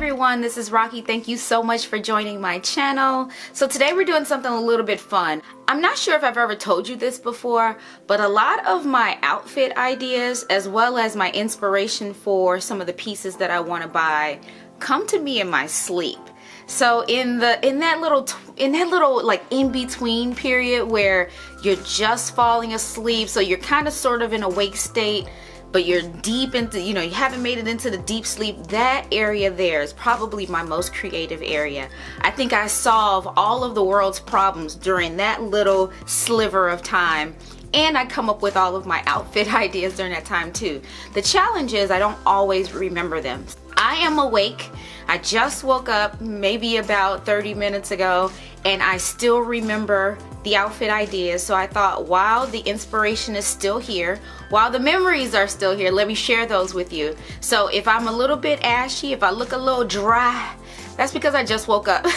everyone, this is Rocky. Thank you so much for joining my channel. So today we're doing something a little bit fun. I'm not sure if I've ever told you this before, but a lot of my outfit ideas as well as my inspiration for some of the pieces that I want to buy come to me in my sleep. So in that little like in between period where you're just falling asleep, so you're kind of sort of in a wake state, but you're deep into, you haven't made it into the deep sleep, that area there is probably my most creative area. I think I solve all of the world's problems during that little sliver of time, and I come up with all of my outfit ideas during that time too. The challenge is I don't always remember them. I am awake. I just woke up maybe about 30 minutes ago, and I still remember the outfit ideas. So I thought, while the inspiration is still here, while the memories are still here, let me share those with you. So if I'm a little bit ashy, if I look a little dry, that's because I just woke up.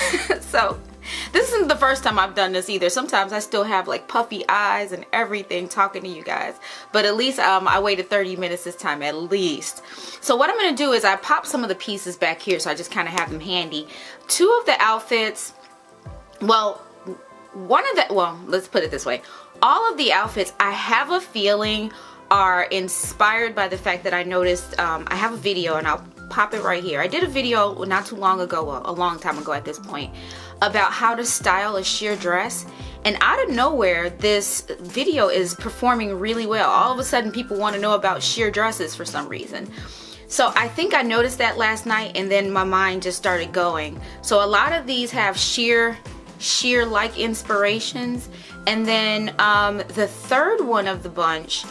So this isn't the first time I've done this either. Sometimes I still have like puffy eyes and everything talking to you guys, but at least I waited 30 minutes this time at least. So what I'm gonna do is I pop some of the pieces back here, so I just kind of have them handy. Two of the outfits, well, let's put it this way. All of the outfits, I have a feeling, are inspired by the fact that I noticed, I have a video, and I'll pop it right here. I did a video not too long ago, a long time ago at this point, about how to style a sheer dress, and out of nowhere this video is performing really well. All of a sudden people want to know about sheer dresses for some reason. So I think I noticed that last night, and then my mind just started going. So a lot of these have sheer like inspirations, and then the third one of the bunch,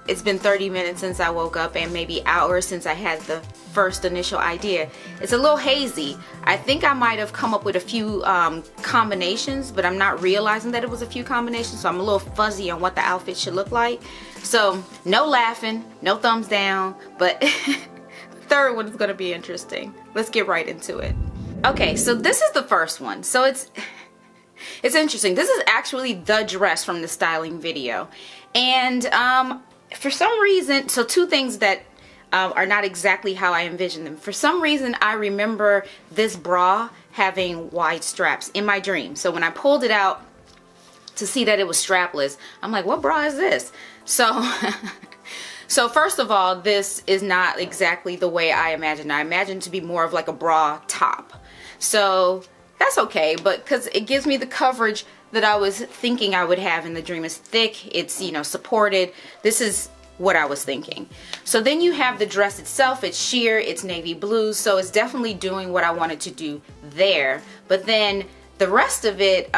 it's been 30 minutes since I woke up and maybe hours since I had the first initial idea. It's a little hazy. I think I might have come up with a few combinations, but I'm not realizing that it was a few combinations, so I'm a little fuzzy on what the outfit should look like. So no laughing, no thumbs down, but the third one is going to be interesting. Let's get right into it. Okay, so this is the first one. So it's interesting. This is actually the dress from the styling video, and for some reason, so two things that are not exactly how I envisioned them. For some reason, I remember this bra having wide straps in my dream. So when I pulled it out to see that it was strapless, I'm like, what bra is this? So so first of all, this is not exactly the way I imagined. I imagined it to be more of like a bra top. So that's okay, but because it gives me the coverage that I was thinking I would have in the dream. It's thick, it's, supported. This is what I was thinking. So then you have the dress itself. It's sheer, it's navy blue, so it's definitely doing what I wanted to do there. But then the rest of it,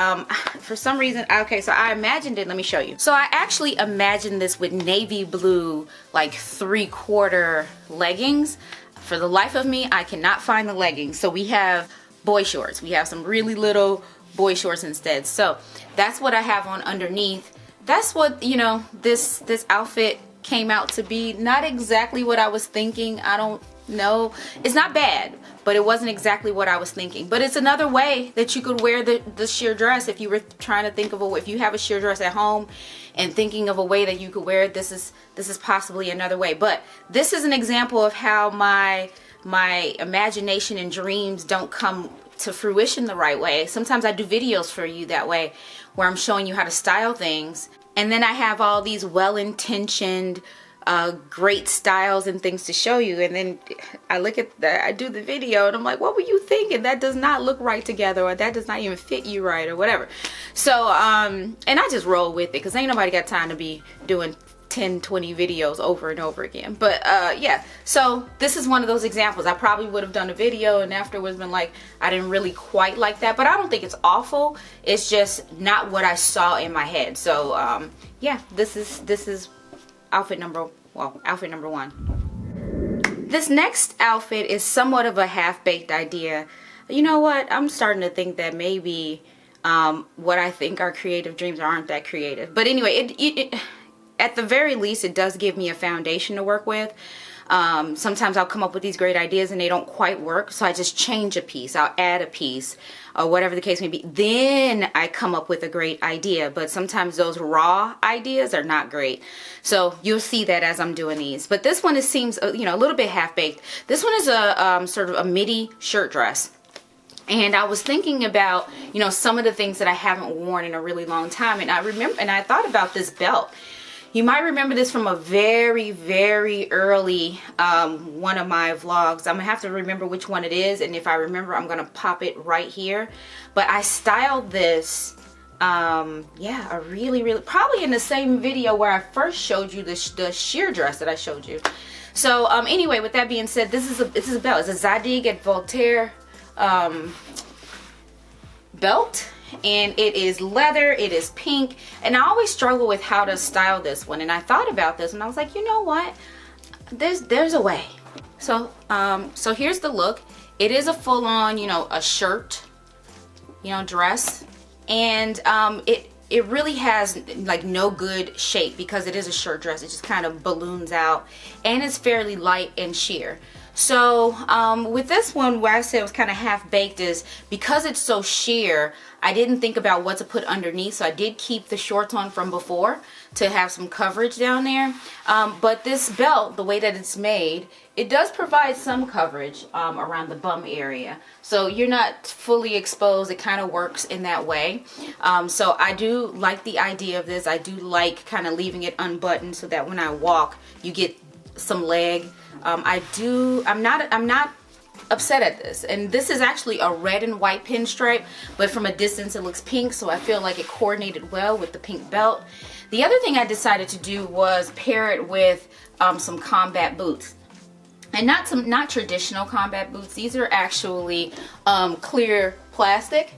for some reason, okay, so I imagined it. Let me show you. So I actually imagined this with navy blue, like 3/4 leggings. For the life of me, I cannot find the leggings. So we have boy shorts. We have some really little boy shorts instead. So that's what I have on underneath. That's what, this outfit came out to be. Not exactly what I was thinking. I don't know. It's not bad, but it wasn't exactly what I was thinking. But it's another way that you could wear the sheer dress. If you were trying to think of if you have a sheer dress at home and thinking of a way that you could wear it, this is possibly another way. But this is an example of how my imagination and dreams don't come to fruition the right way. Sometimes I do videos for you that way, where I'm showing you how to style things, and then I have all these well-intentioned great styles and things to show you, and then I do the video and I'm like, what were you thinking? That does not look right together, or that does not even fit you right, or whatever. So and I just roll with it, because ain't nobody got time to be doing 10-20 videos over and over again. But yeah, so this is one of those examples. I probably would have done a video and afterwards been like, I didn't really quite like that, but I don't think it's awful. It's just not what I saw in my head. So yeah, this is outfit number one. This next outfit is somewhat of a half-baked idea. You know what, I'm starting to think that maybe what I think are creative dreams aren't that creative. But anyway, at the very least, it does give me a foundation to work with. Sometimes I'll come up with these great ideas and they don't quite work, so I just change a piece, I'll add a piece, or whatever the case may be. Then I come up with a great idea, but sometimes those raw ideas are not great. So you'll see that as I'm doing these. But this one, it seems, you know, a little bit half-baked. This one is a sort of a midi shirt dress. And I was thinking about, you know, some of the things that I haven't worn in a really long time. And I thought about this belt. You might remember this from a very, very early one of my vlogs. I'm gonna have to remember which one it is, and if I remember, I'm gonna pop it right here. But I styled this, yeah, a really, probably in the same video where I first showed you the sheer dress that I showed you. So anyway, with that being said, this is a belt. It's a Zadig et Voltaire belt. And it is leather, it is pink, and I always struggle with how to style this one. And I thought about this and I was like, you know what, there's a way. So so here's the look. It is a full-on, you know, a shirt, you know, dress, and it really has like no good shape because it is a shirt dress. It just kind of balloons out, and it's fairly light and sheer. So with this one, where I said it was kind of half-baked is because it's so sheer, I didn't think about what to put underneath, so I did keep the shorts on from before to have some coverage down there. But this belt, the way that it's made, it does provide some coverage around the bum area. So you're not fully exposed. It kind of works in that way. So I do like the idea of this. I do like kind of leaving it unbuttoned so that when I walk, you get some leg. I'm not upset at this, and this is actually a red and white pinstripe, but from a distance it looks pink, so I feel like it coordinated well with the pink belt. The other thing I decided to do was pair it with some combat boots, and not traditional combat boots. These are actually clear plastic,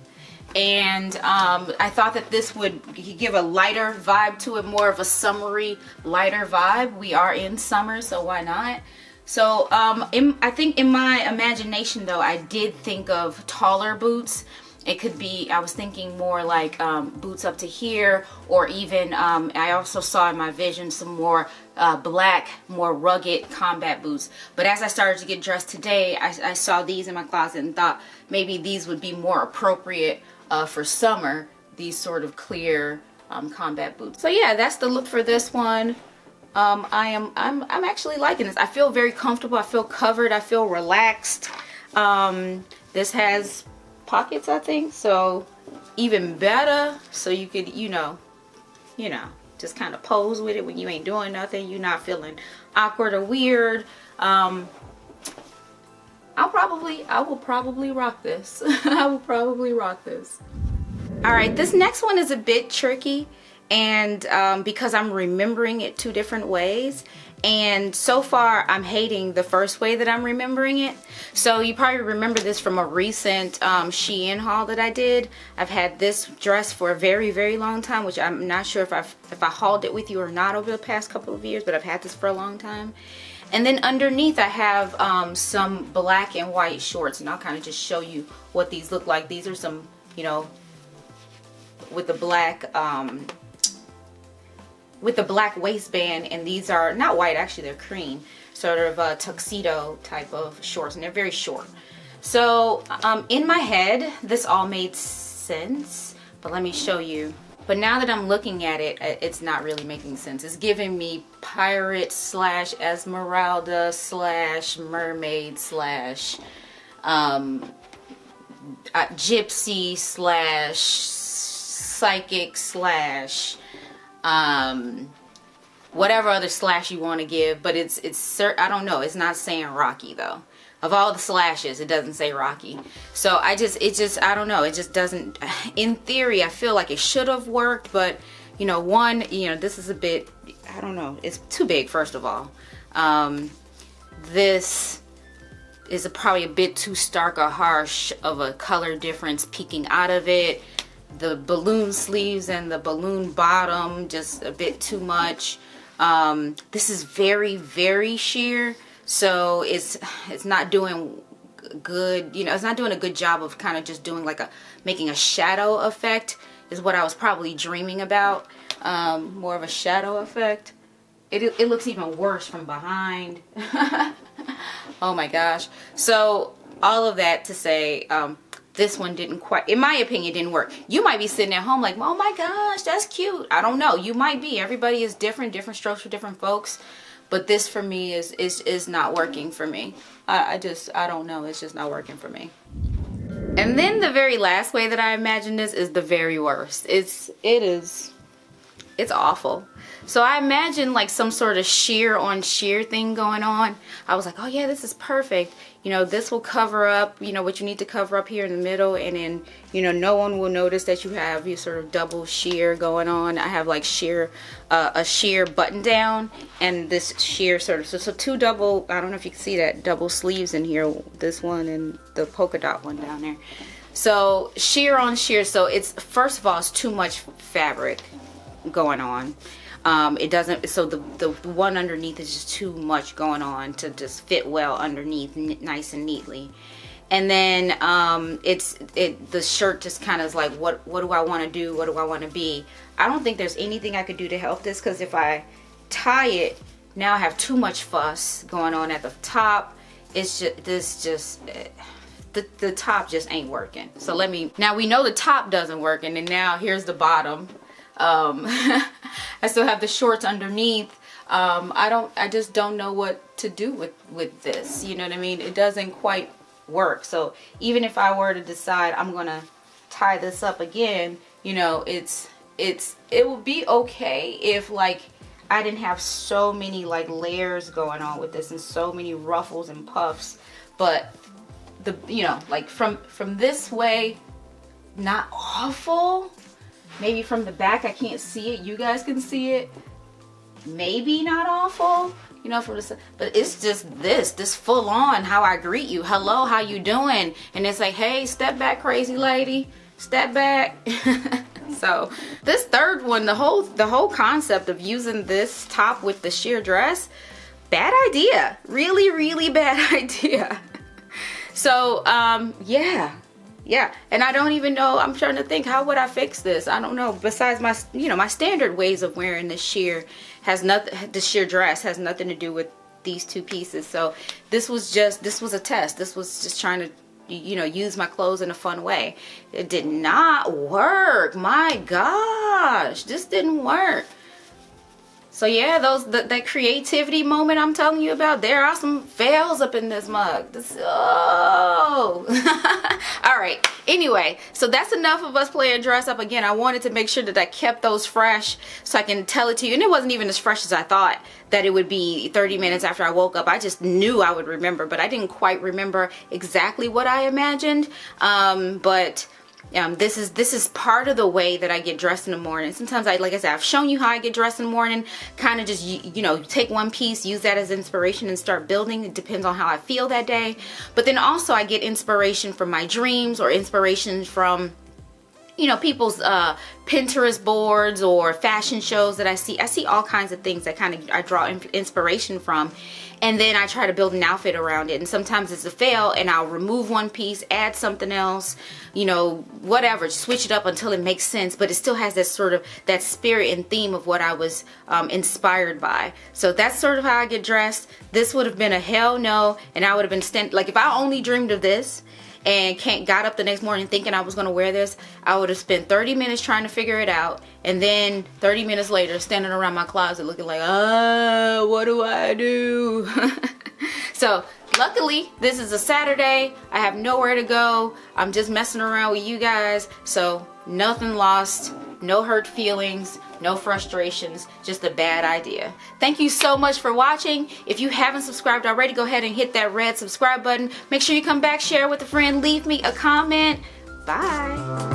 and I thought that this would give a lighter vibe to it, more of a summery, lighter vibe. We are in summer, so why not? So I think in my imagination though, I did think of taller boots. It could be, I was thinking more like boots up to here, or even I also saw in my vision some more black, more rugged combat boots. But as I started to get dressed today, I saw these in my closet and thought maybe these would be more appropriate for summer, these sort of clear combat boots. So yeah, that's the look for this one. I'm actually liking this. I feel very comfortable. I feel covered. I feel relaxed. This has pockets, I think, so even better. So you could, you know, just kind of pose with it when you ain't doing nothing. You're not feeling awkward or weird. I will probably rock this. I will probably rock this. All right, this next one is a bit tricky, and because I'm remembering it two different ways, and so far I'm hating the first way that I'm remembering it. So you probably remember this from a recent Shein haul that I did. I've had this dress for a very, very long time, which I'm not sure if I hauled it with you or not over the past couple of years, but I've had this for a long time. And then underneath I have some black and white shorts, and I'll kind of just show you what these look like. These are some, you know, with the black waistband, and these are not white, actually they're cream, sort of a tuxedo type of shorts, and they're very short. So in my head this all made sense, but let me show you. But now that I'm looking at it, it's not really making sense. It's giving me pirate slash Esmeralda slash mermaid slash gypsy slash psychic slash whatever other slash you want to give, but it's I don't know, it's not saying Rocky though. Of all the slashes, it doesn't say Rocky. So I don't know, it just doesn't. In theory, I feel like it should have worked, but you know, this is a bit, I don't know, it's too big, first of all. This is probably a bit too stark or harsh of a color difference peeking out of it. The balloon sleeves and the balloon bottom, just a bit too much. This is very, very sheer, so it's not doing good, you know, it's not doing a good job of kind of just doing like making a shadow effect is what I was probably dreaming about. More of a shadow effect. it looks even worse from behind. Oh my gosh. So all of that to say, this one didn't quite, in my opinion, didn't work. You might be sitting at home like, oh my gosh, that's cute. I don't know. You might be. Everybody is different strokes for different folks. But this for me is not working for me. I don't know. It's just not working for me. And then the very last way that I imagine this is the very worst. It's awful. So I imagine like some sort of sheer on sheer thing going on. I was like, oh yeah, this is perfect. You know, this will cover up, you know, what you need to cover up here in the middle, and then, you know, no one will notice that you have your sort of double sheer going on. I have like sheer, a sheer button down, and this sheer sort of, so two double, I don't know if you can see that, double sleeves in here, this one and the polka dot one down there. So sheer on sheer, so it's, first of all, it's too much fabric going on. It doesn't, so the one underneath is just too much going on to just fit well underneath nice and neatly. And then the shirt just kind of is like, what do I want to do, what do I want to be? I don't think there's anything I could do to help this, because if I tie it, now I have too much fuss going on at the top. It's just the top just ain't working. So now we know the top doesn't work, and then now here's the bottom. I still have the shorts underneath. I just don't know what to do with this, you know what I mean? It doesn't quite work. So even if I were to decide I'm gonna tie this up again, you know, it would be okay if like I didn't have so many like layers going on with this and so many ruffles and puffs. But you know, like from this way, not awful. Maybe from the back I can't see it, you guys can see it. Maybe not awful, you know, from the, but it's just this full on how I greet you. Hello, how you doing? And it's like, hey, step back, crazy lady, step back. So this third one, the whole concept of using this top with the sheer dress, bad idea. Really, really bad idea. So yeah, and I don't even know, I'm trying to think, how would I fix this? I don't know. Besides my, you know, my standard ways of wearing the sheer the sheer dress has nothing to do with these two pieces. So this was a test. This was just trying to, you know, use my clothes in a fun way. It did not work. My gosh, this didn't work. So yeah, that creativity moment I'm telling you about, there are some fails up in this mug. All right, anyway, so that's enough of us playing dress up. Again, I wanted to make sure that I kept those fresh so I can tell it to you. And it wasn't even as fresh as I thought that it would be 30 minutes after I woke up. I just knew I would remember, but I didn't quite remember exactly what I imagined. But this is part of the way that I get dressed in the morning. Sometimes like I said, I've shown you how I get dressed in the morning, kind of just, you know, take one piece, use that as inspiration and start building. It depends on how I feel that day. But then also I get inspiration from my dreams, or inspiration from, you know, people's Pinterest boards or fashion shows that I see. I see all kinds of things that kind of I draw inspiration from. And then I try to build an outfit around it. And sometimes it's a fail, and I'll remove one piece, add something else, you know, whatever, switch it up until it makes sense. But it still has that sort of, that spirit and theme of what I was inspired by. So that's sort of how I get dressed. This would have been a hell no. And I would have been, like if I only dreamed of this and got up the next morning thinking I was going to wear this, I would have spent 30 minutes trying to figure it out, and then 30 minutes later standing around my closet looking like, what do I do? So luckily this is a Saturday. I have nowhere to go. I'm just messing around with you guys, so nothing lost, no hurt feelings, no frustrations, just a bad idea. Thank you so much for watching. If you haven't subscribed already, go ahead and hit that red subscribe button. Make sure you come back, share with a friend, leave me a comment. Bye.